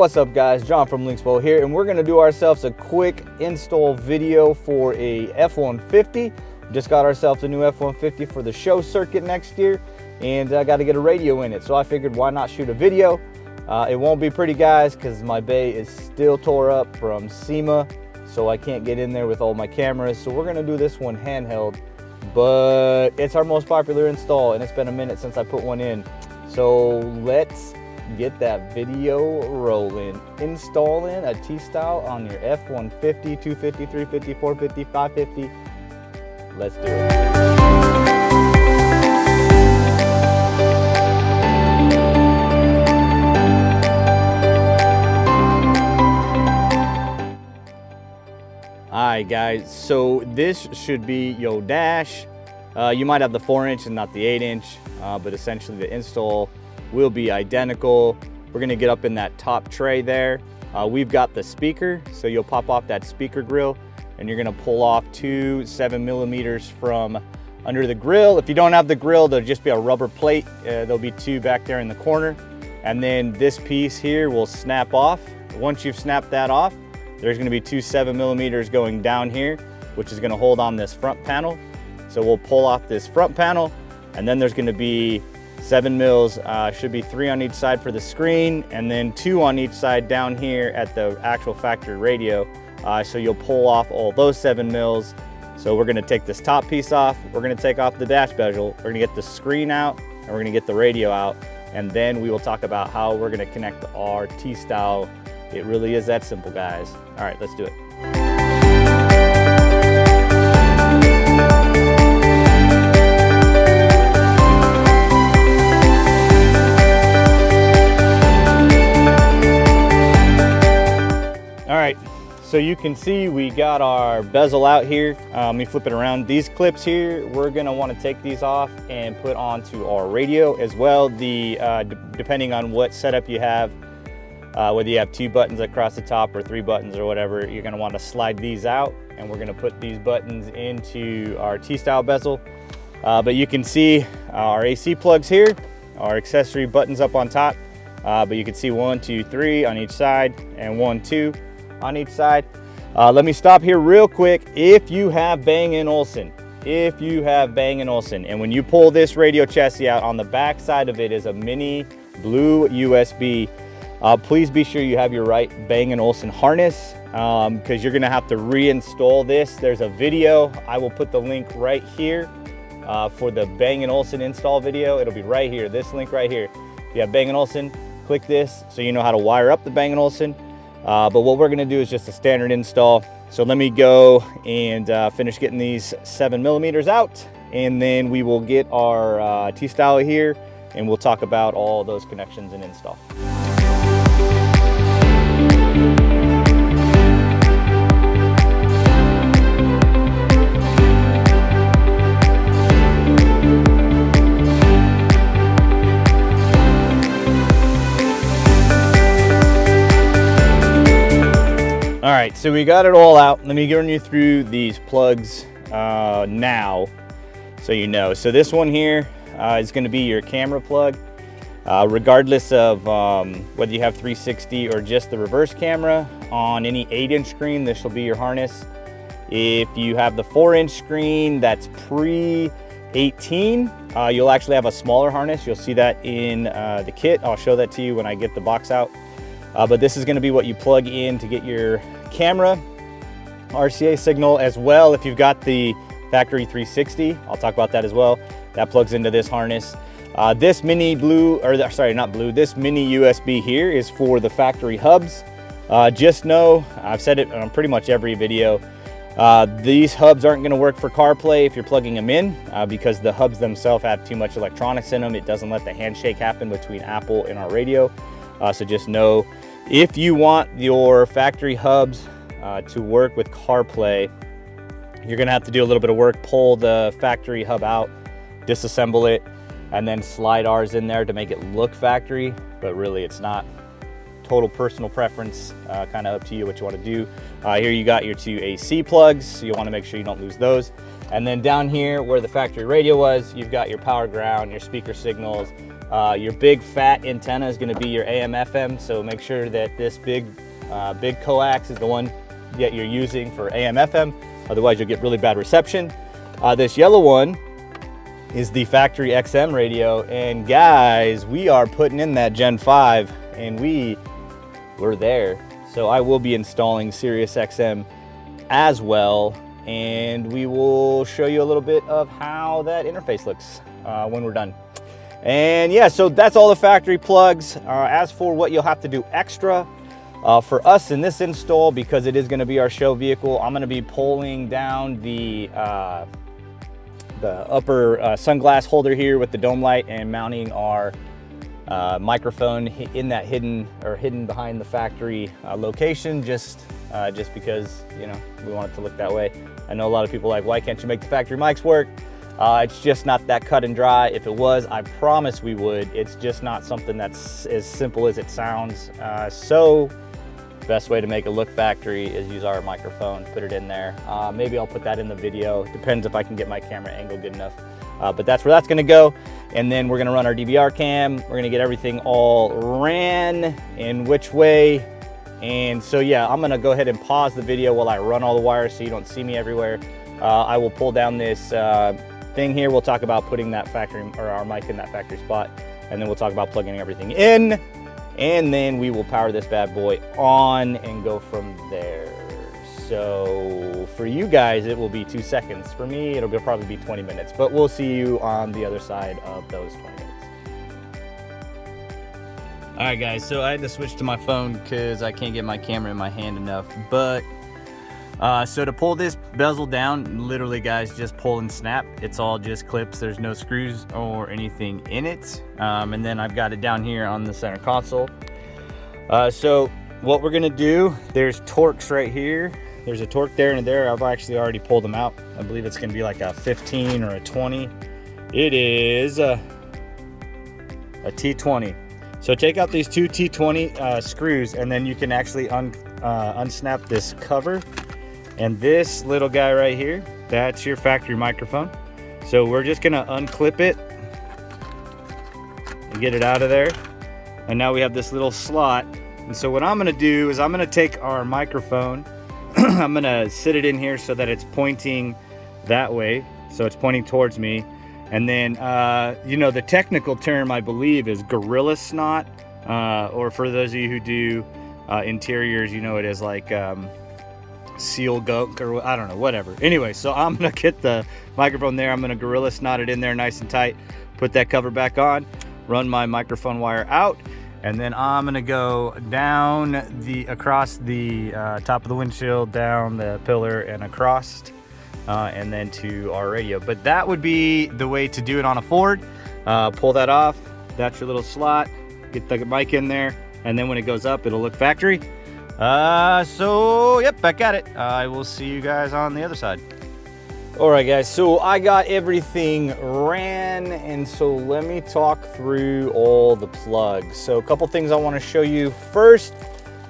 what's up guys, John from Linkspo here, and we're going to do ourselves a quick install video for a F-150. Just got ourselves a new F-150 for the show circuit next year, and I got to get a radio in it, so I figured why not shoot a video. It won't be pretty guys because my bay is still tore up from SEMA, so I can't get in there with all my cameras, so we're going to do this one handheld, but it's our most popular install and it's been a minute since I put one in, so let's get that video rolling. Installing a T-style on your F-150, 250, 350, 450, 550. Let's do it. Alright guys, so this should be your dash. You might have the 4-inch and not the 8-inch, but essentially the install will be identical. We're gonna get up in that top tray there. We've got the speaker, so you'll pop off that speaker grill and you're gonna pull off 2 7mm from under the grill. If you don't have the grill, there'll just be a rubber plate. There'll be 2 back there in the corner. And then this piece here will snap off. Once you've snapped that off, there's gonna be 2 7mm going down here, which is gonna hold on this front panel. So we'll pull off this front panel, and then there's gonna be 7 mils, should be 3 on each side for the screen, and then 2 on each side down here at the actual factory radio. So you'll pull off all those 7 mils. So we're gonna take this top piece off, we're gonna take off the dash bezel, we're gonna get the screen out, and we're gonna get the radio out, and then we will talk about how we're gonna connect our T-style. It really is that simple, guys. All right, let's do it. All right, so you can see we got our bezel out here. Let me flip it around. These clips here, we're gonna wanna take these off and put onto our radio as well. Depending on what setup you have, whether you have 2 buttons across the top or 3 buttons or whatever, you're gonna wanna slide these out, and we're gonna put these buttons into our T-style bezel. But you can see our AC plugs here, our accessory buttons up on top. But you can see 1, 2, 3 on each side, and 1, 2 on each side. Let me stop here real quick. If you have Bang & Olufsen, and when you pull this radio chassis out, on the back side of it is a mini blue USB. Please be sure you have your right Bang & Olufsen harness, because you're gonna have to reinstall this. There's a video, I will put the link right here for the Bang & Olufsen install video. It'll be right here, this link right here. If you have Bang & Olufsen, click this so you know how to wire up the Bang & Olufsen. But what we're gonna do is just a standard install. So let me go and finish getting these 7mm out, and then we will get our T-style here, and we'll talk about all those connections and install. All right, so we got it all out. Let me run you through these plugs now so you know. So this one here is gonna be your camera plug. Regardless of whether you have 360 or just the reverse camera, on any 8-inch screen, this will be your harness. If you have the 4-inch screen that's pre-18, you'll actually have a smaller harness. You'll see that in the kit. I'll show that to you when I get the box out. But this is gonna be what you plug in to get your camera RCA signal as well. If you've got the factory 360, I'll talk about that as well. That plugs into this harness. This mini blue, or sorry, not blue, this mini USB here is for the factory hubs. Just know, I've said it on pretty much every video, these hubs aren't gonna work for CarPlay if you're plugging them in, because the hubs themselves have too much electronics in them. It doesn't let the handshake happen between Apple and our radio. So just know, if you want your factory hubs to work with CarPlay, you're gonna have to do a little bit of work. Pull the factory hub out, disassemble it, and then slide ours in there to make it look factory, but really it's not. Total personal preference, kind of up to you what you want to do. Here you got your 2 AC plugs, so you want to make sure you don't lose those. And then down here where the factory radio was, you've got your power ground, your speaker signals, Your big fat antenna is going to be your AM FM, so make sure that this big coax is the one that you're using for AM FM, otherwise you'll get really bad reception. This yellow one is the factory XM radio, and guys, we are putting in that Gen 5 and we're there. So I will be installing Sirius XM as well, and we will show you a little bit of how that interface looks when we're done. And yeah, so that's all the factory plugs. As for what you'll have to do extra for us in this install, because it is going to be our show vehicle, I'm going to be pulling down the upper sunglass holder here with the dome light and mounting our microphone in that hidden behind the factory location, just because, you know, we want it to look that way. I know a lot of people are like, why can't you make the factory mics work? It's just not that cut and dry. If it was, I promise we would. It's just not something that's as simple as it sounds. So best way to make it look factory is use our microphone, put it in there. Maybe I'll put that in the video. Depends if I can get my camera angle good enough. But that's where that's gonna go. And then we're gonna run our DVR cam. We're gonna get everything all ran and which way. And so yeah, I'm gonna go ahead and pause the video while I run all the wires so you don't see me everywhere. I will pull down this thing here. We'll talk about putting that factory, or our mic in that factory spot. And then we'll talk about plugging everything in. And then we will power this bad boy on and go from there. So for you guys, it will be 2 seconds. For me, it'll probably be 20 minutes, but we'll see you on the other side of those 20 minutes. All right, guys, so I had to switch to my phone because I can't get my camera in my hand enough. But so to pull this bezel down, literally, guys, just pull and snap. It's all just clips. There's no screws or anything in it. And then I've got it down here on the center console. So what we're gonna do, there's Torx right here. There's a Torque there and there. I've actually already pulled them out. I believe it's gonna be like a 15 or a 20. It is a T20. So take out these two T20 screws, and then you can actually unsnap this cover. And this little guy right here, that's your factory microphone. So we're just gonna unclip it and get it out of there. And now we have this little slot. And so what I'm gonna do is I'm gonna take our microphone, I'm gonna sit it in here so that it's pointing that way. So it's pointing towards me. And then, you know, the technical term I believe is gorilla snot, or for those of you who do interiors, you know it is like seal gunk, or I don't know, whatever. Anyway, so I'm gonna get the microphone there. I'm gonna gorilla snot it in there nice and tight, put that cover back on, run my microphone wire out, and then I'm gonna go down across the top of the windshield, down the pillar and across, and then to our radio. But that would be the way to do it on a Ford. Pull that off. That's your little slot. Get the mic in there, and then when it goes up, it'll look factory. So yep, back at it. I will see you guys on the other side. All right, guys, so I got everything ran, and so let me talk through all the plugs. So a couple things I want to show you. First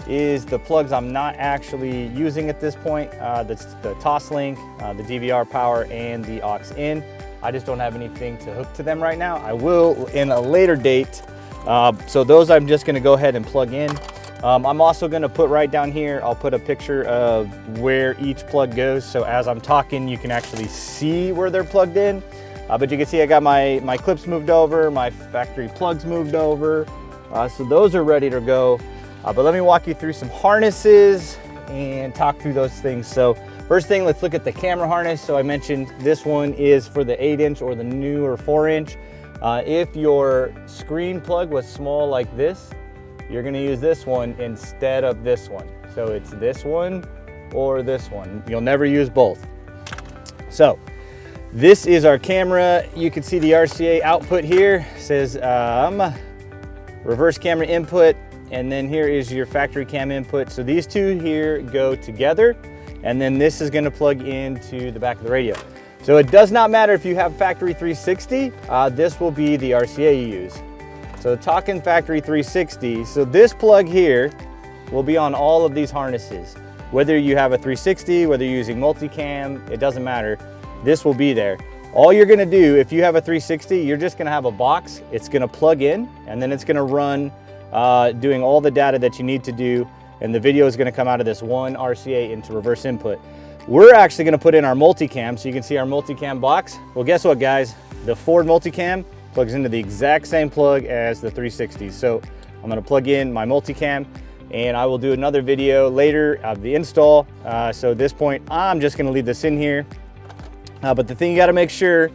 is the plugs I'm not actually using at this point. That's the Toslink, the DVR power, and the aux in. I just don't have anything to hook to them right now. I will in a later date. So those I'm just gonna go ahead and plug in. I'm also gonna put right down here, I'll put a picture of where each plug goes. So as I'm talking, you can actually see where they're plugged in. But you can see I got my clips moved over, my factory plugs moved over. So those are ready to go. But let me walk you through some harnesses and talk through those things. So first thing, let's look at the camera harness. So I mentioned this one is for the 8-inch or the newer 4-inch. If your screen plug was small like this, you're gonna use this one instead of this one. So it's this one or this one. You'll never use both. So this is our camera. You can see the RCA output here. It says reverse camera input, and then here is your factory cam input. So these two here go together, and then this is gonna plug into the back of the radio. So it does not matter if you have factory 360, this will be the RCA you use. So talking factory 360, so this plug here will be on all of these harnesses. Whether you have a 360, whether you're using multicam, it doesn't matter. This will be there. All you're gonna do, if you have a 360, you're just gonna have a box. It's gonna plug in, and then it's gonna run doing all the data that you need to do, and the video is gonna come out of this one RCA into reverse input. We're actually gonna put in our multicam, so you can see our multicam box. Well, guess what, guys? The Ford multicam plugs into the exact same plug as the 360. So I'm gonna plug in my multicam, and I will do another video later of the install. So at this point, I'm just gonna leave this in here. But the thing you gotta make sure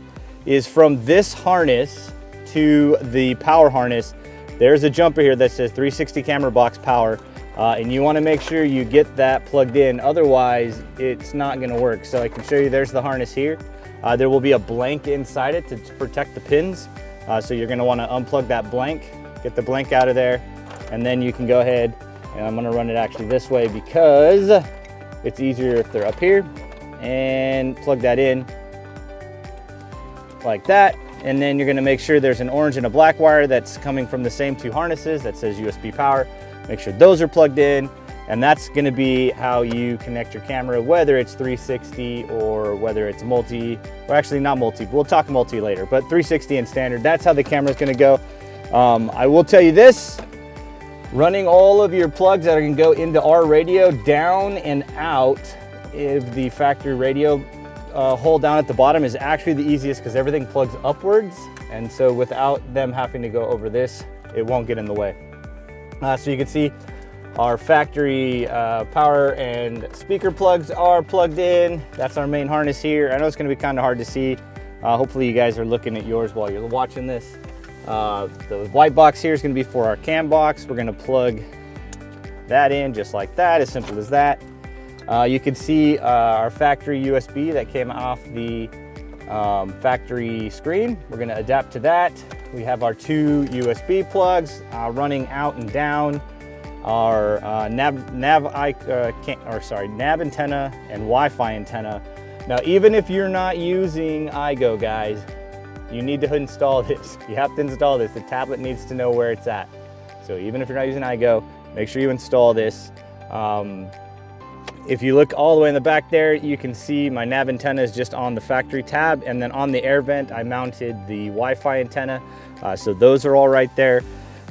is from this harness to the power harness, there's a jumper here that says 360 camera box power. And you wanna make sure you get that plugged in, otherwise it's not gonna work. So I can show you, there's the harness here. There will be a blank inside it to protect the pins. So you're gonna wanna unplug that blank, get the blank out of there, and then you can go ahead, and I'm gonna run it actually this way because it's easier if they're up here, and plug that in like that. And then you're gonna make sure there's an orange and a black wire that's coming from the same two harnesses that says USB power. Make sure those are plugged in, and that's gonna be how you connect your camera, whether it's 360 or whether it's multi, or actually not multi, we'll talk multi later, but 360 and standard, that's how the camera's gonna go. I will tell you this, running all of your plugs that are gonna go into our radio down and out of the factory radio hole down at the bottom is actually the easiest because everything plugs upwards, and so without them having to go over this, it won't get in the way. So you can see our factory power and speaker plugs are plugged in. That's our main harness here. I know it's gonna be kind of hard to see. Hopefully you guys are looking at yours while you're watching this. The white box here is gonna be for our cam box. We're gonna plug that in just like that, as simple as that. You can see our factory USB that came off the factory screen. We're gonna adapt to that. We have our two USB plugs running out and down. Our nav antenna and Wi-Fi antenna. Now, even if you're not using iGo, guys, you need to install this. You have to install this. The tablet needs to know where it's at. So even if you're not using iGo, make sure you install this. If you look all the way in the back there, you can see my nav antenna is just on the factory tab, and then on the air vent, I mounted the Wi-Fi antenna. So those are all right there.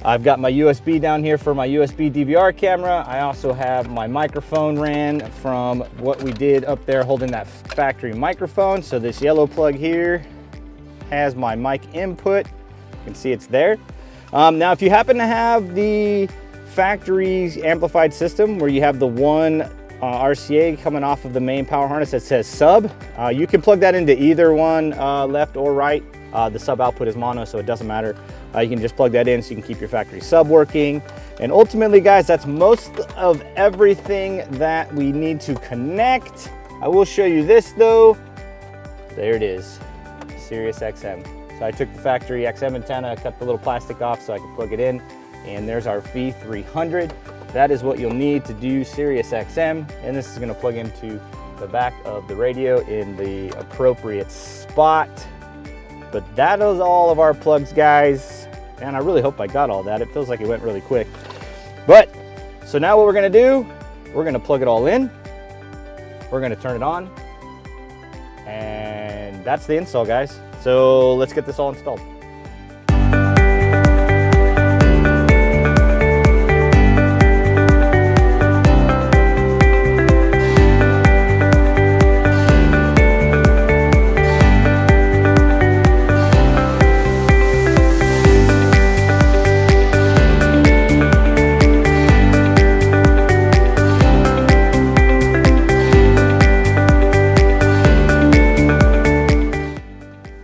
I've got my USB down here for my USB DVR camera. I also have my microphone ran from what we did up there holding that factory microphone. So this yellow plug here has my mic input. You can see it's there. Now, if you happen to have the factory amplified system where you have the one RCA coming off of the main power harness that says sub, you can plug that into either one, left or right. The sub output is mono, so it doesn't matter. You can just plug that in so you can keep your factory sub working. And ultimately, guys, that's most of everything that we need to connect. I will show you this though. There it is, Sirius XM. So I took the factory XM antenna, cut the little plastic off so I could plug it in, and there's our V300. That is what you'll need to do Sirius XM, and this is gonna plug into the back of the radio in the appropriate spot. But that is all of our plugs, guys. And I really hope I got all that. It feels like it went really quick. But, so now what we're gonna do, we're gonna plug it all in. We're gonna turn it on. And that's the install, guys. So let's get this all installed.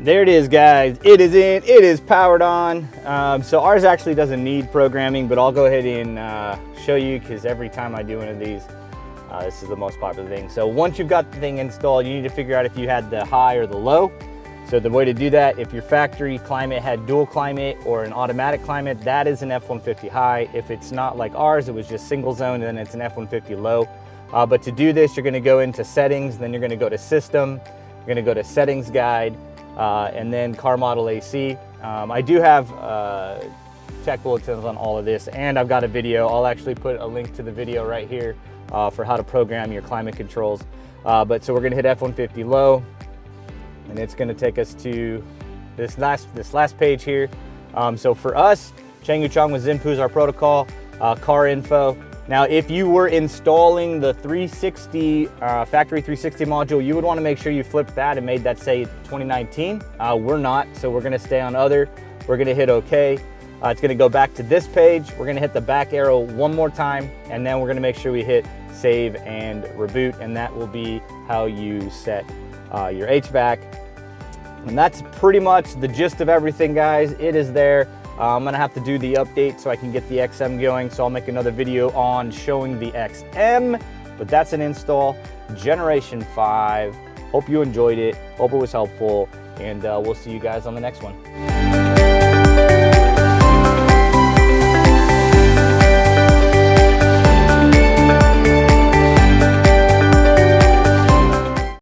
There it is, guys. It is in, it is powered on. So ours actually doesn't need programming, but I'll go ahead and show you because every time I do one of these, this is the most popular thing. So once you've got the thing installed, you need to figure out if you had the high or the low. So the way to do that, if your factory climate had dual climate or an automatic climate, that is an F-150 high. If it's not like ours, it was just single zone, then it's an F-150 low. But to do this, you're gonna go into settings, then you're gonna go to system, you're gonna go to settings guide, and then car model AC. I do have tech bulletins on all of this, and I've got a video. I'll actually put a link to the video right here for how to program your climate controls. But so we're gonna hit F-150 low, and it's going to take us to this last page here. So for us, Changguchong with Zinpu is our protocol, car info. Now, if you were installing the 360 factory 360 module, you would want to make sure you flipped that and made that say 2019. We're not, so we're going to stay on other. We're going to hit OK. It's going to go back to this page. We're going to hit the back arrow one more time, and then we're going to make sure we hit save and reboot, and that will be how you set your HVAC. And that's pretty much the gist of everything, guys. It is there. I'm gonna have to do the update so I can get the XM going, so I'll make another video on showing the XM, but that's an install, Generation 5. Hope you enjoyed it, hope it was helpful, and we'll see you guys on the next one.